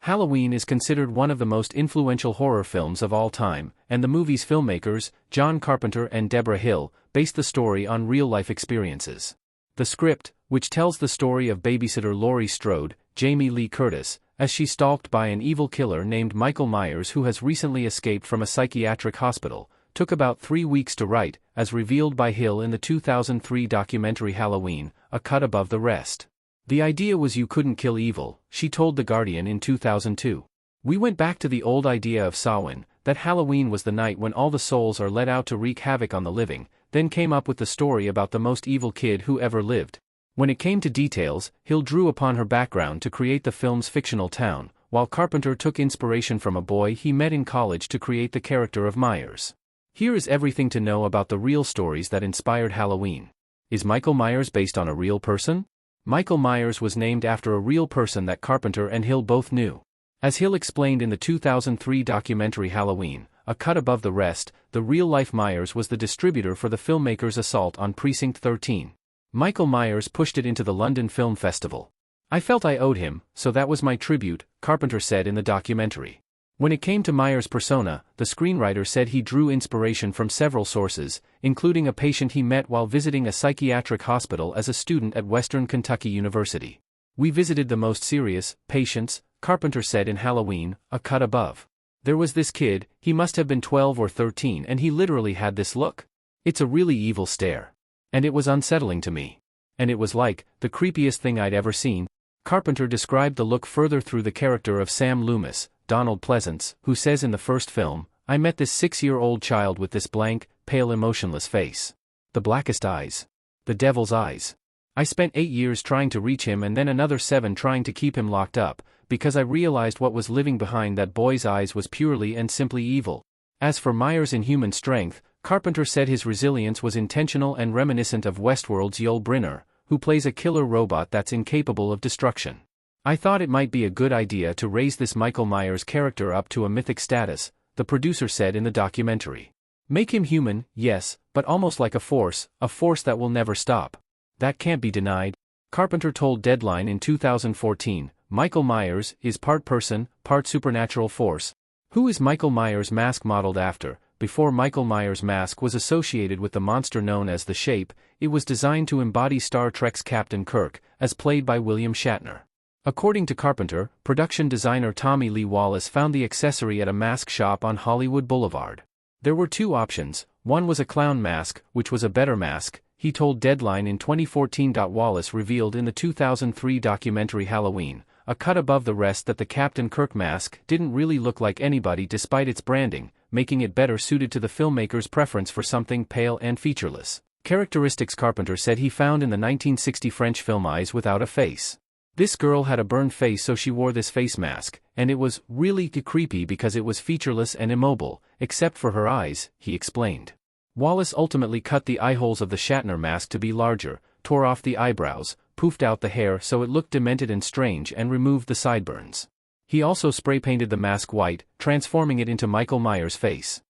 Halloween is considered one of the most influential horror films of all time, and the movie's filmmakers, John Carpenter and Deborah Hill, based the story on real-life experiences. The script, which tells the story of babysitter Laurie Strode, Jamie Lee Curtis, as she's stalked by an evil killer named Michael Myers who has recently escaped from a psychiatric hospital, took about 3 weeks to write, as revealed by Hill in the 2003 documentary Halloween, A Cut Above the Rest. The idea was you couldn't kill evil, she told The Guardian in 2002. We went back to the old idea of Samhain, that Halloween was the night when all the souls are let out to wreak havoc on the living, then came up with the story about the most evil kid who ever lived. When it came to details, Hill drew upon her background to create the film's fictional town, while Carpenter took inspiration from a boy he met in college to create the character of Myers. Here is everything to know about the real stories that inspired Halloween. Is Michael Myers based on a real person? Michael Myers was named after a real person that Carpenter and Hill both knew. As Hill explained in the 2003 documentary Halloween, A Cut Above the Rest, the real-life Myers was the distributor for the filmmakers' assault on Precinct 13. Michael Myers pushed it into the London Film Festival. I felt I owed him, so that was my tribute, Carpenter said in the documentary. When it came to Myers' persona, the screenwriter said he drew inspiration from several sources, including a patient he met while visiting a psychiatric hospital as a student at Western Kentucky University. We visited the most serious patients, Carpenter said in Halloween, A Cut Above. There was this kid, he must have been 12 or 13 and he literally had this look. It's a really evil stare. And it was unsettling to me. And it was like, the creepiest thing I'd ever seen. Carpenter described the look further through the character of Sam Loomis, Donald Pleasance, who says in the first film, I met this 6-year-old child with this blank, pale emotionless face. The blackest eyes. The devil's eyes. I spent 8 years trying to reach him and then another 7 trying to keep him locked up, because I realized what was living behind that boy's eyes was purely and simply evil. As for Myers' inhuman strength, Carpenter said his resilience was intentional and reminiscent of Westworld's Yul Brynner, who plays a killer robot that's incapable of destruction. I thought it might be a good idea to raise this Michael Myers character up to a mythic status, the producer said in the documentary. Make him human, yes, but almost like a force that will never stop. That can't be denied. Carpenter told Deadline in 2014, Michael Myers is part person, part supernatural force. Who is Michael Myers' mask modeled after? Before Michael Myers' mask was associated with the monster known as the Shape, it was designed to embody Star Trek's Captain Kirk, as played by William Shatner. According to Carpenter, production designer Tommy Lee Wallace found the accessory at a mask shop on Hollywood Boulevard. There were 2 options, one was a clown mask, which was a better mask, he told Deadline in 2014. Wallace revealed in the 2003 documentary Halloween, A Cut Above the Rest that the Captain Kirk mask didn't really look like anybody despite its branding, making it better suited to the filmmaker's preference for something pale and featureless. Characteristics Carpenter said he found in the 1960 French film Eyes Without a Face. This girl had a burned face so she wore this face mask, and it was really creepy because it was featureless and immobile, except for her eyes, he explained. Wallace ultimately cut the eye holes of the Shatner mask to be larger, tore off the eyebrows, poofed out the hair so it looked demented and strange and removed the sideburns. He also spray-painted the mask white, transforming it into Michael Myers' face.